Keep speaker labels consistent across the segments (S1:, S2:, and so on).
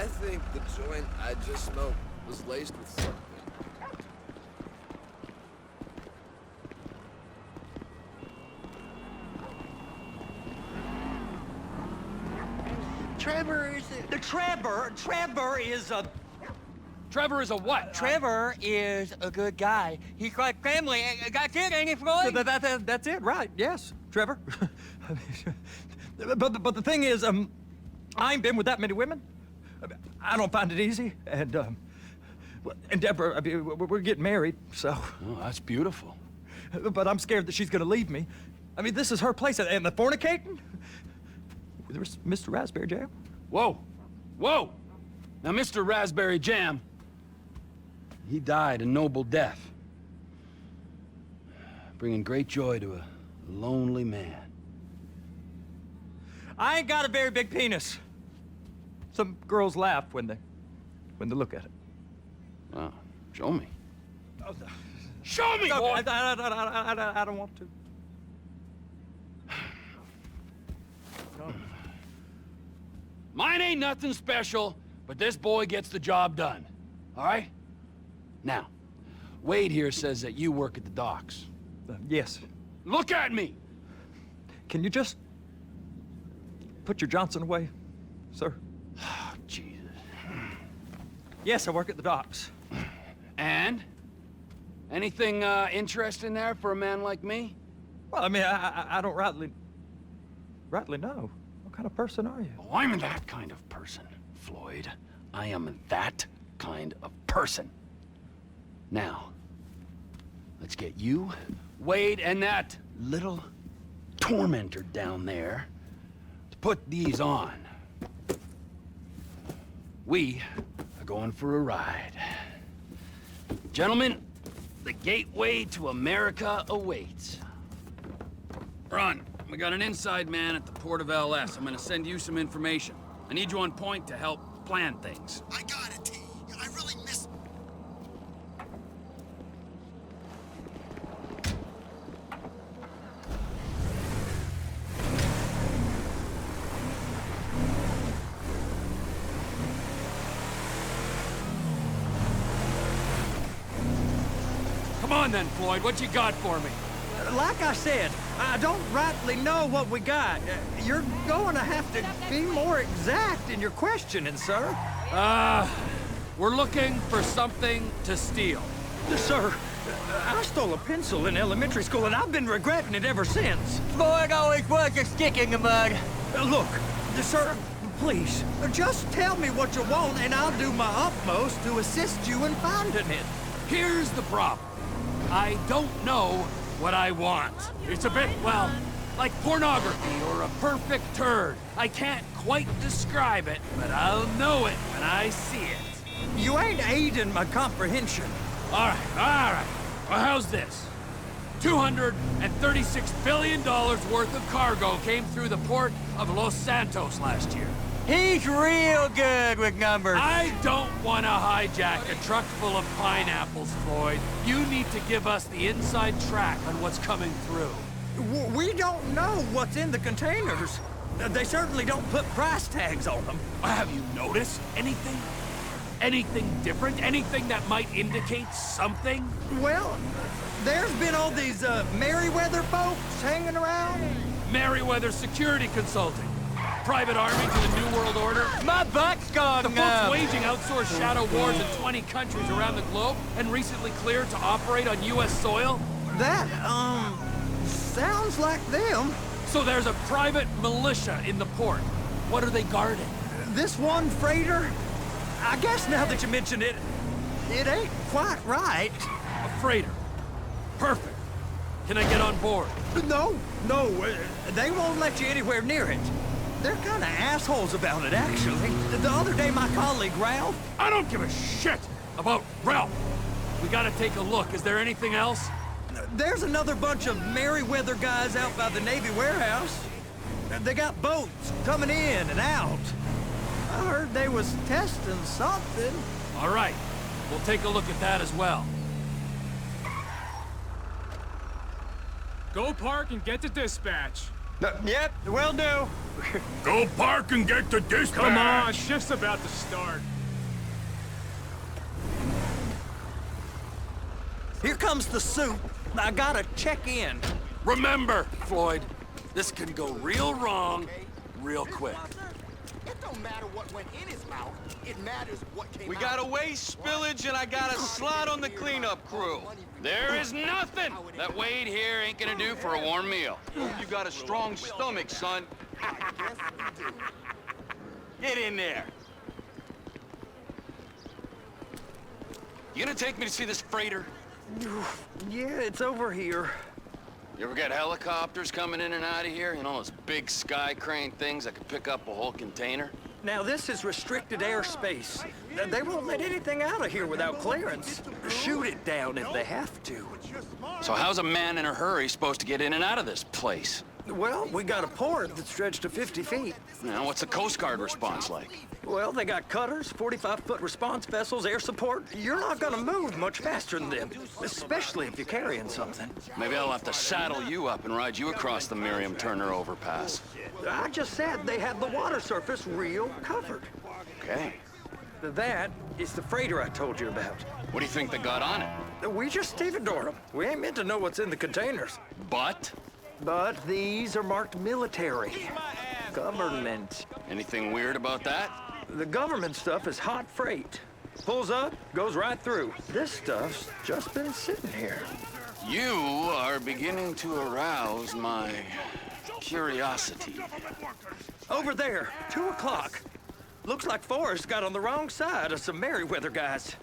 S1: I think the joint I just smoked was laced with something.
S2: Trevor is a...
S3: Trevor is a what?
S2: Trevor is a good guy. He's like family. That's it, ain't it, Floyd?
S4: That's it, right? Yes, Trevor. but the thing is, I ain't been with that many women. I don't find it easy, and Deborah, I mean, we're getting married, so.
S3: Oh, that's beautiful.
S4: But I'm scared that she's gonna leave me. I mean, this is her place, and the fornicating? There's Mr. Raspberry Jam.
S3: Whoa, whoa! Now, Mr. Raspberry Jam, he died a noble death, bringing great joy to a lonely man.
S4: I ain't got a very big penis. Some girls laugh when they look at it.
S3: Wow, show me.
S4: Oh,
S3: Show me,
S4: no,
S3: boy!
S4: I don't want to. No.
S3: Mine ain't nothing special, but this boy gets the job done. All right? Now, Wade here says that you work at the docks.
S4: Yes.
S3: Look at me!
S4: Can you just put your Johnson away, sir?
S3: Oh, Jesus.
S4: Yes, I work at the docks.
S3: And? Anything interesting there for a man like me?
S4: Well, I mean, I don't rightly know. What kind of person are you?
S3: Oh, I'm that kind of person, Floyd. I am that kind of person. Now, let's get you, Wade, and that little tormentor down there to put these on. We are going for a ride. Gentlemen, the gateway to America awaits. Ron, we got an inside man at the port of LS. I'm gonna send you some information. I need you on point to help plan things.
S5: I got it, T. I really miss...
S3: Come on then, Floyd, what you got for me?
S4: Like I said, I don't rightly know what we got. You're going to have to be more exact in your questioning, sir.
S3: We're looking for something to steal.
S4: Sir, I stole a pencil in elementary school, and I've been regretting it ever since.
S2: Floyd always was a stick in the mud.
S4: Look, sir, please, just tell me what you want, and I'll do my utmost to assist you in finding it.
S3: Here's the problem. I don't know what I want. It's a bit, well, like pornography or a perfect turd. I can't quite describe it, but I'll know it when I see it.
S4: You ain't aiding my comprehension.
S3: All right. Well, how's this? $236 billion worth of cargo came through the port of Los Santos last year.
S2: He's real good with numbers.
S3: I don't want to hijack a truck full of pineapples, Floyd. You need to give us the inside track on what's coming through.
S4: We don't know what's in the containers. They certainly don't put price tags on them.
S3: Have you noticed anything? Anything different? Anything that might indicate something?
S4: Well, there's been all these Merryweather folks hanging around.
S3: Merryweather Security Consulting. Private army to the New World Order.
S2: My butt's gone
S3: The folks waging outsourced shadow wars in 20 countries around the globe and recently cleared to operate on U.S. soil.
S4: That, sounds like them.
S3: So there's a private militia in the port. What are they guarding?
S4: This one freighter, I guess now that you mention it, it ain't quite right.
S3: A freighter. Perfect. Can I get on board?
S4: No, they won't let you anywhere near it. They're kind of assholes about it, actually. The other day, my colleague, Ralph...
S3: I don't give a shit about Ralph. We gotta take a look. Is there anything else?
S4: There's another bunch of Merryweather guys out by the Navy warehouse. They got boats coming in and out. I heard they was testing something.
S3: All right. We'll take a look at that as well.
S6: Go park and get to dispatch.
S4: Yep, will do.
S6: Go park and get the dispatch!
S7: Come on, shift's about to start.
S4: Here comes the suit. I gotta check in.
S3: Remember, Floyd, this can go real wrong real quick.
S5: It don't matter what went in his mouth. It matters what came
S2: We
S5: out.
S2: got a waste spillage and I got a slot on the cleanup crew.
S3: There is nothing that Wade here ain't gonna do for a warm meal.
S2: You got a strong stomach, son. Get in there.
S3: You gonna take me to see this freighter?
S4: Yeah, it's over here.
S3: You ever get helicopters coming in and out of here? You know, those big sky crane things that could pick up a whole container?
S4: Now, this is restricted airspace. They won't let anything out of here without clearance. Shoot it down if they have to.
S3: So how's a man in a hurry supposed to get in and out of this place?
S4: Well, we got a port that stretched to 50 feet.
S3: Now, what's the Coast Guard response like?
S4: Well, they got cutters, 45-foot response vessels, air support. You're not gonna move much faster than them, especially if you're carrying something.
S3: Maybe I'll have to saddle you up and ride you across the Miriam Turner overpass.
S4: I just said they had the water surface real covered.
S3: Okay.
S4: That is the freighter I told you about.
S3: What do you think they got on it?
S4: We just stevedore them. We ain't meant to know what's in the containers.
S3: But?
S4: But these are marked military. Government.
S3: Anything weird about that?
S4: The government stuff is hot freight. Pulls up, goes right through. This stuff's just been sitting here.
S3: You are beginning to arouse my curiosity.
S4: Over there, 2 o'clock. Looks like Forrest got on the wrong side of some Merryweather guys.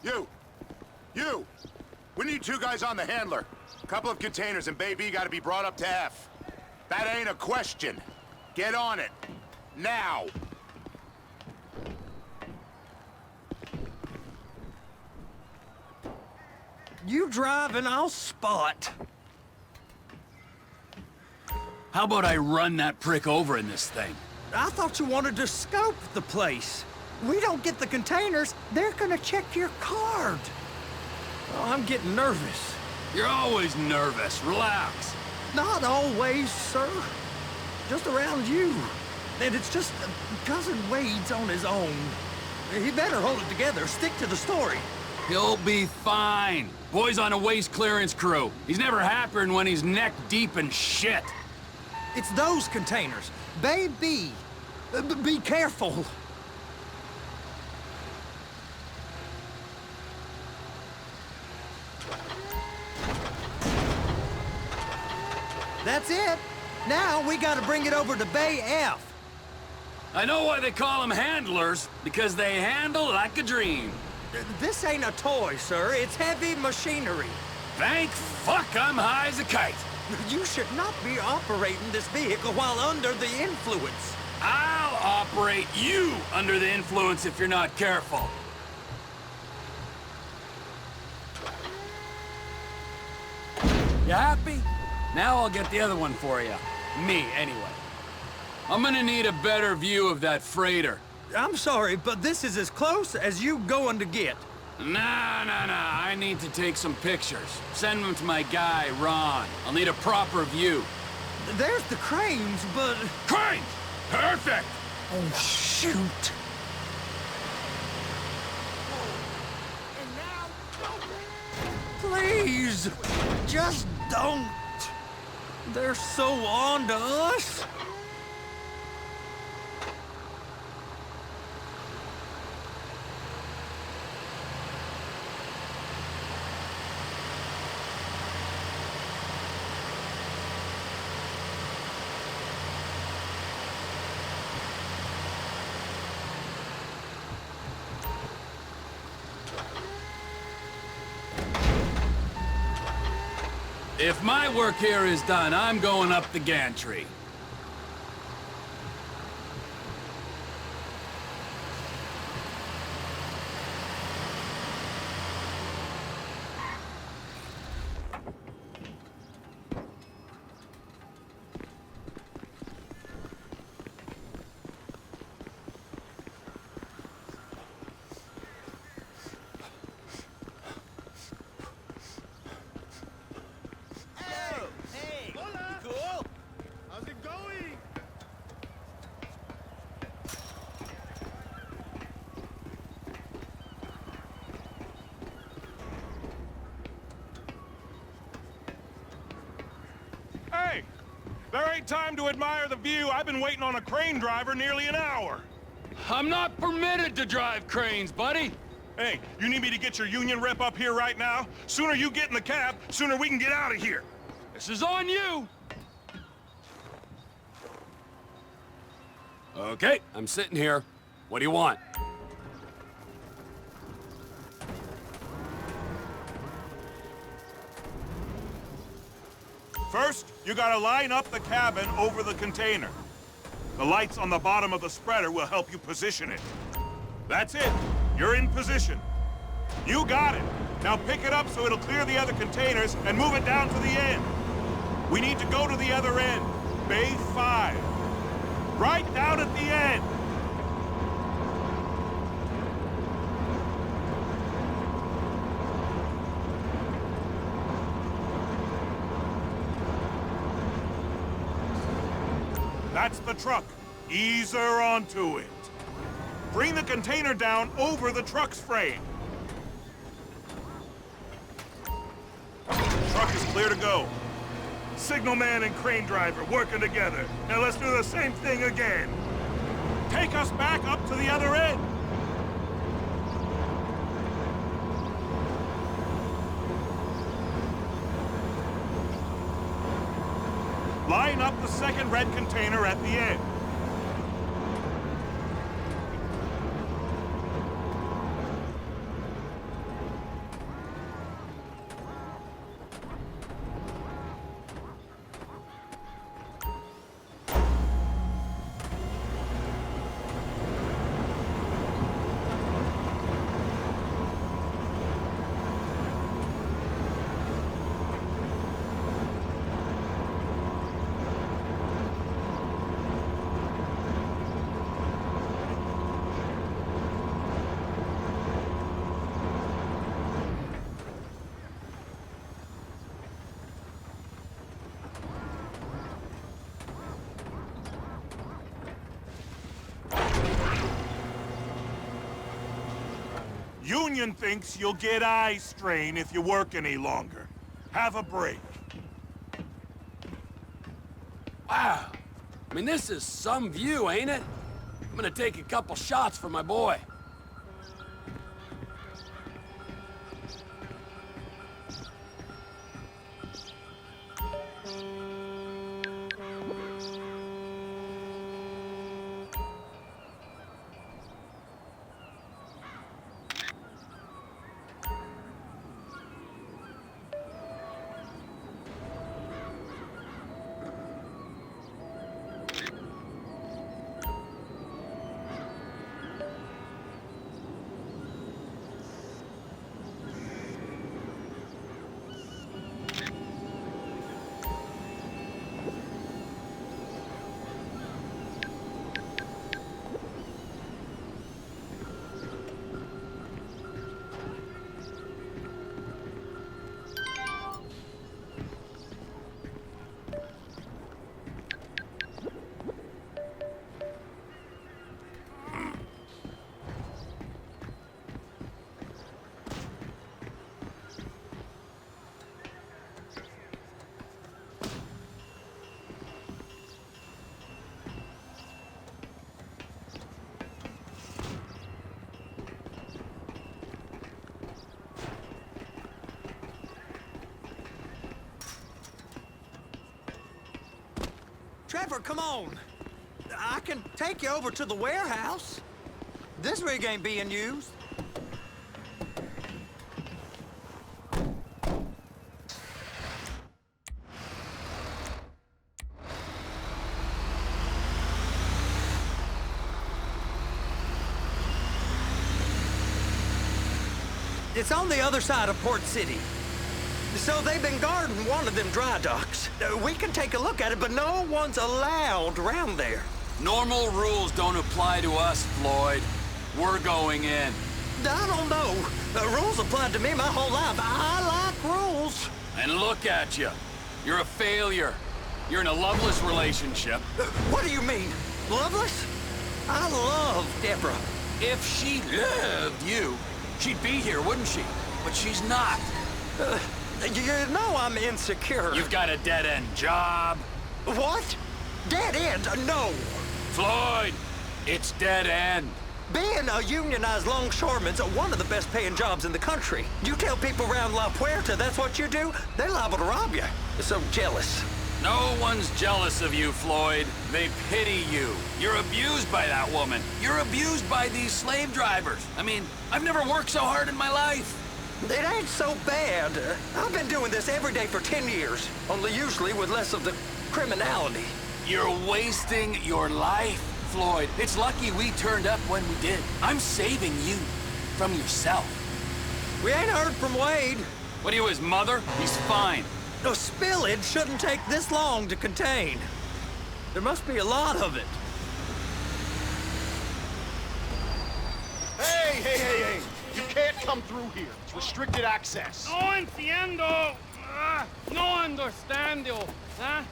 S6: You! We need 2 guys on the handler. Couple of containers and Baby gotta be brought up to F. That ain't a question. Get on it. Now!
S4: You drive and I'll spot.
S3: How about I run that prick over in this thing?
S4: I thought you wanted to scope the place. We don't get the containers, they're gonna check your card. Oh, I'm getting nervous.
S3: You're always nervous. Relax.
S4: Not always, sir. Just around you. And it's just Cousin Wade's on his own. He better hold it together, stick to the story.
S3: He'll be fine. Boy's on a waste clearance crew. He's never happier than when he's neck deep in shit.
S4: It's those containers. Baby, be careful. That's it. Now we gotta bring it over to Bay F.
S3: I know why they call them handlers, because they handle like a dream.
S4: This ain't a toy, sir. It's heavy machinery.
S3: Thank fuck I'm high as a kite.
S4: You should not be operating this vehicle while under the influence.
S3: I'll operate you under the influence if you're not careful. You happy? Now I'll get the other one for you. Me, anyway. I'm gonna need a better view of that freighter.
S4: I'm sorry, but this is as close as you going to get.
S3: Nah. I need to take some pictures. Send them to my guy, Ron. I'll need a proper view.
S4: There's the cranes, but...
S3: Cranes! Perfect!
S4: Oh, shoot. Please, just don't. They're so on to us.
S3: If my work here is done, I'm going up the gantry.
S7: There ain't time to admire the view. I've been waiting on a crane driver nearly an hour.
S3: I'm not permitted to drive cranes, buddy.
S7: Hey, you need me to get your union rep up here right now? Sooner you get in the cab, sooner we can get out of here.
S3: This is on you.
S8: Okay, I'm sitting here. What do you want?
S7: First, you gotta line up the cabin over the container. The lights on the bottom of the spreader will help you position it. That's it. You're in position. You got it. Now pick it up so it'll clear the other containers and move it down to the end. We need to go to the other end. Bay 5. Right down at the end. That's the truck. Ease her onto it. Bring the container down over the truck's frame. Truck is clear to go. Signalman and crane driver working together. Now let's do the same thing again. Take us back up to the other end. Line up the second red container at the end. Union thinks you'll get eye strain if you work any longer. Have a break.
S8: Wow. I mean, this is some view, ain't it? I'm gonna take a couple shots for my boy.
S4: Trevor, come on. I can take you over to the warehouse. This rig ain't being used. It's on the other side of Port City. So they've been guarding one of them dry docks. We can take a look at it, but no one's allowed around there.
S8: Normal rules don't apply to us, Floyd. We're going in.
S4: I don't know. The rules applied to me my whole life. I like rules.
S8: And look at you. You're a failure. You're in a loveless relationship.
S4: What do you mean? Loveless? I love Deborah.
S8: If she loved you, she'd be here, wouldn't she? But she's not.
S4: You know I'm insecure.
S8: You've got a dead-end job.
S4: What? Dead end? No.
S3: Floyd, it's dead end.
S4: Being a unionized longshoreman's one of the best paying jobs in the country. You tell people around La Puerta that's what you do, they're liable to rob you. They're so jealous.
S3: No one's jealous of you, Floyd. They pity you. You're abused by that woman. You're abused by these slave drivers. I mean, I've never worked so hard in my life.
S4: It ain't so bad. I've been doing this every day for 10 years, only usually with less of the criminality.
S3: You're wasting your life, Floyd. It's lucky we turned up when we did. I'm saving you from yourself.
S4: We ain't heard from Wade.
S3: What are you, his mother? He's fine.
S4: No, spillage shouldn't take this long to contain. There must be a lot of it.
S5: Hey! You can't come through here. It's restricted access.
S9: No entiendo. No understando. Huh?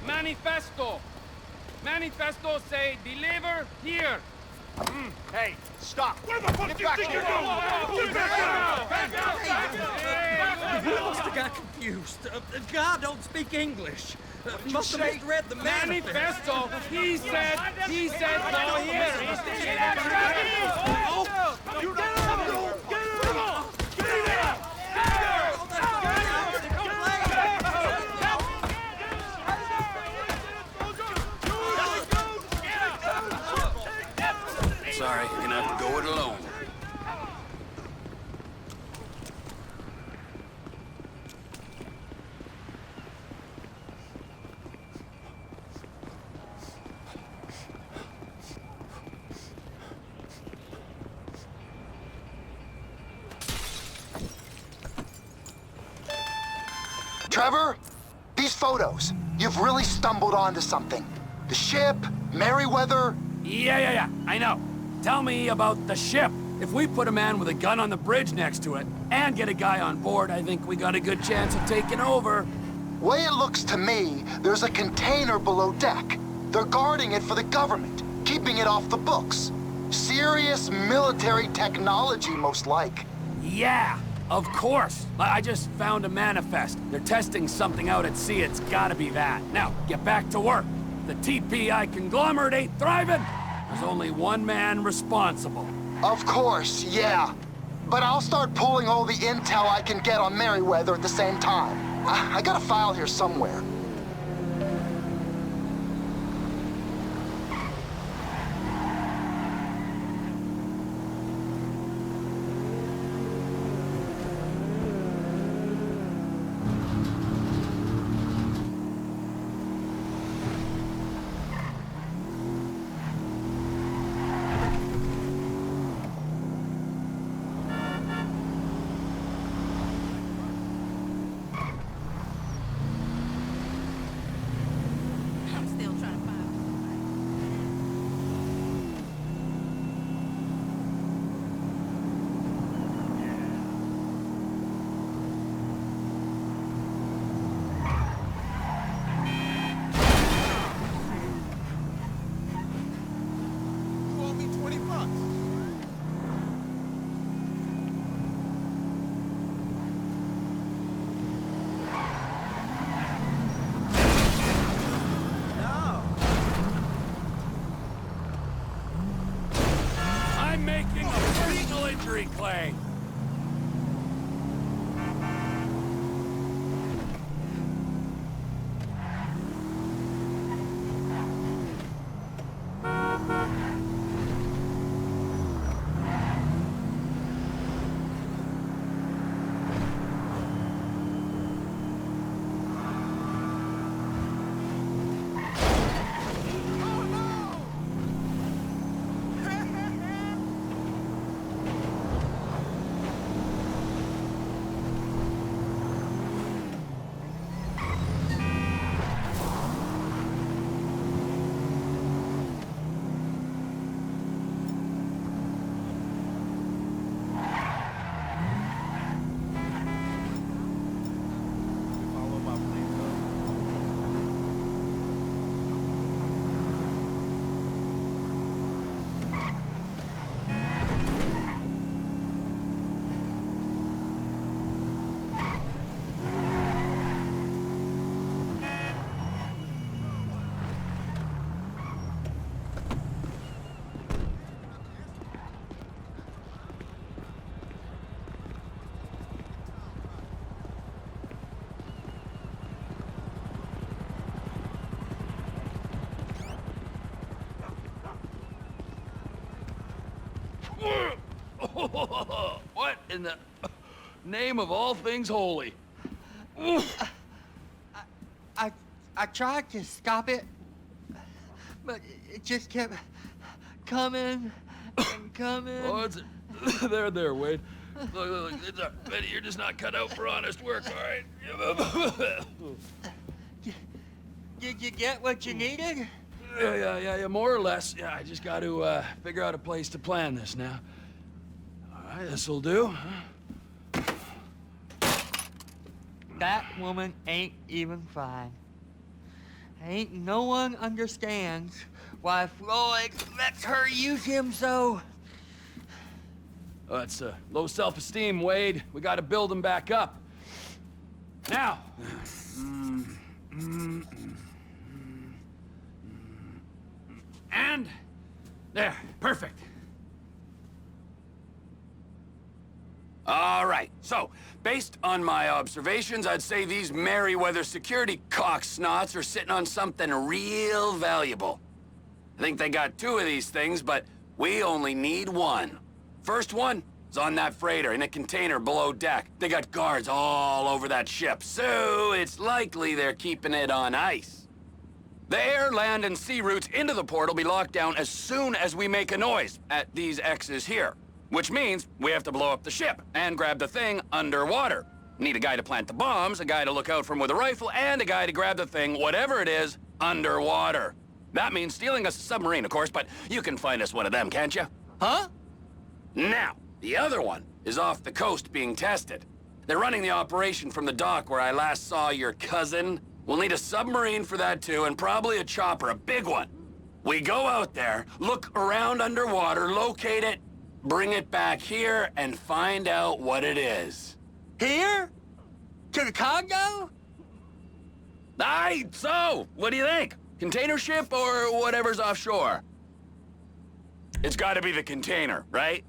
S9: Manifesto. Manifesto say deliver here.
S5: Hey, stop.
S9: Where the fuck do you think you're going?
S4: He must have got confused. God don't speak English. Must have misread the
S9: Manifesto. He said go here.
S3: Sorry, you're gonna have to go it alone.
S10: Trevor, these photos, you've really stumbled onto something. The ship, Merryweather.
S3: Yeah, I know. Tell me about the ship. If we put a man with a gun on the bridge next to it and get a guy on board, I think we got a good chance of taking over.
S10: Way it looks to me, there's a container below deck. They're guarding it for the government, keeping it off the books. Serious military technology, most like.
S3: Yeah, of course. I just found a manifest. They're testing something out at sea. It's gotta be that. Now, get back to work. The TPI conglomerate ain't thriving. There's only one man responsible.
S10: Of course, yeah. But I'll start pulling all the intel I can get on Merryweather at the same time. I got a file here somewhere.
S3: Making a personal injury claim. What in the name of all things holy?
S2: I tried to stop it, but it just kept coming and coming.
S3: Oh, it's there, Wade. Look, it's Betty, you're just not cut out for honest work, all right?
S2: Did you get what you needed?
S3: Yeah, more or less. Yeah, I just got to figure out a place to plan this now. All right, this'll do.
S2: That woman ain't even fine. Ain't no one understands why Floyd lets her use him so.
S3: Oh, that's low self-esteem, Wade. We got to build him back up. Now. And there, perfect. All right, so, based on my observations, I'd say these Merryweather security cocksnots are sitting on something real valuable. I think they got 2 of these things, but we only need 1. First one is on that freighter in a container below deck. They got guards all over that ship, so it's likely they're keeping it on ice. The air, land, and sea routes into the port will be locked down as soon as we make a noise at these X's here. Which means we have to blow up the ship and grab the thing underwater. Need a guy to plant the bombs, a guy to look out for him with a rifle, and a guy to grab the thing, whatever it is, underwater. That means stealing us a submarine, of course, but you can find us one of them, can't you? Huh? Now, the other one is off the coast being tested. They're running the operation from the dock where I last saw your cousin. We'll need a submarine for that too, and probably a chopper, a big one. We go out there, look around underwater, locate it, bring it back here, and find out what it is.
S2: Here? To the Congo?
S3: Aye, so, what do you think? Container ship or whatever's offshore? It's gotta be the container, right?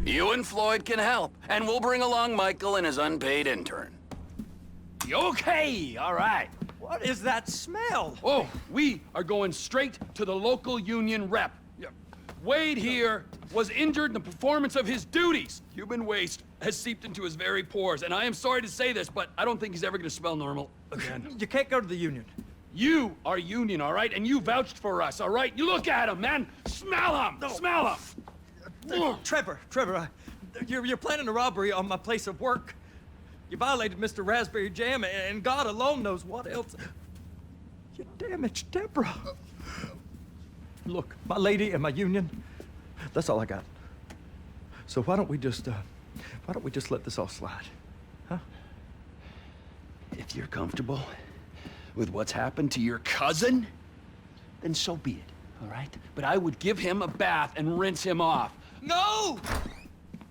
S3: You and Floyd can help, and we'll bring along Michael and his unpaid intern. Okay, all right.
S4: What is that smell?
S3: Oh, we are going straight to the local union rep. Wade here was injured in the performance of his duties. Human waste has seeped into his very pores, and I am sorry to say this, but I don't think he's ever gonna smell normal again.
S4: You can't go to the union.
S3: You are union, all right? And you vouched for us, all right? You look at him, man. Smell him!
S4: No.
S3: Smell him!
S4: Trevor, you're planning a robbery on my place of work. You violated Mr. Raspberry Jam, and God alone knows what else. You damaged Deborah. Look, my lady and my union, that's all I got. So why don't we just let this all slide, huh?
S3: If you're comfortable with what's happened to your cousin, then so be it, all right? But I would give him a bath and rinse him off.
S2: No!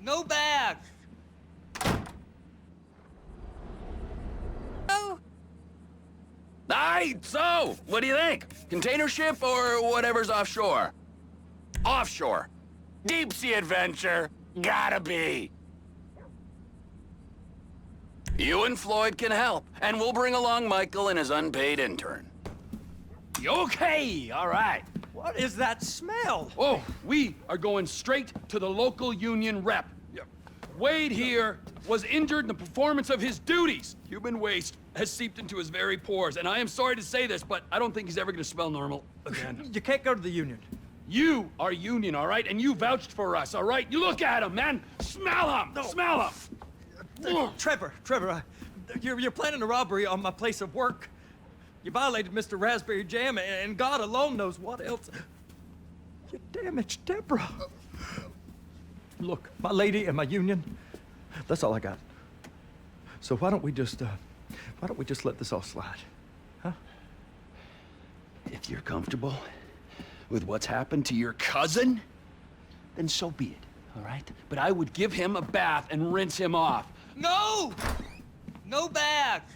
S2: No bags! No!
S3: Aye, so, what do you think? Container ship or whatever's offshore? Offshore. Deep sea adventure. Gotta be. You and Floyd can help, and we'll bring along Michael and his unpaid intern. Okay, all right.
S4: What is that smell?
S3: Oh, we are going straight to the local union rep. Wade here was injured in the performance of his duties. Human waste has seeped into his very pores, and I am sorry to say this, but I don't think he's ever gonna smell normal again.
S4: You can't go to the union.
S3: You are union, all right? And you vouched for us, all right? You look at him, man. Smell him!
S4: No.
S3: Smell him!
S4: Trevor, you're planning a robbery on my place of work. You violated Mr. Raspberry Jam, and God alone knows what else. You damaged Deborah. Look, my lady and my union, that's all I got. So why don't we just let this all slide, huh?
S3: If you're comfortable with what's happened to your cousin, then so be it, all right? But I would give him a bath and rinse him off.
S2: No! No bags!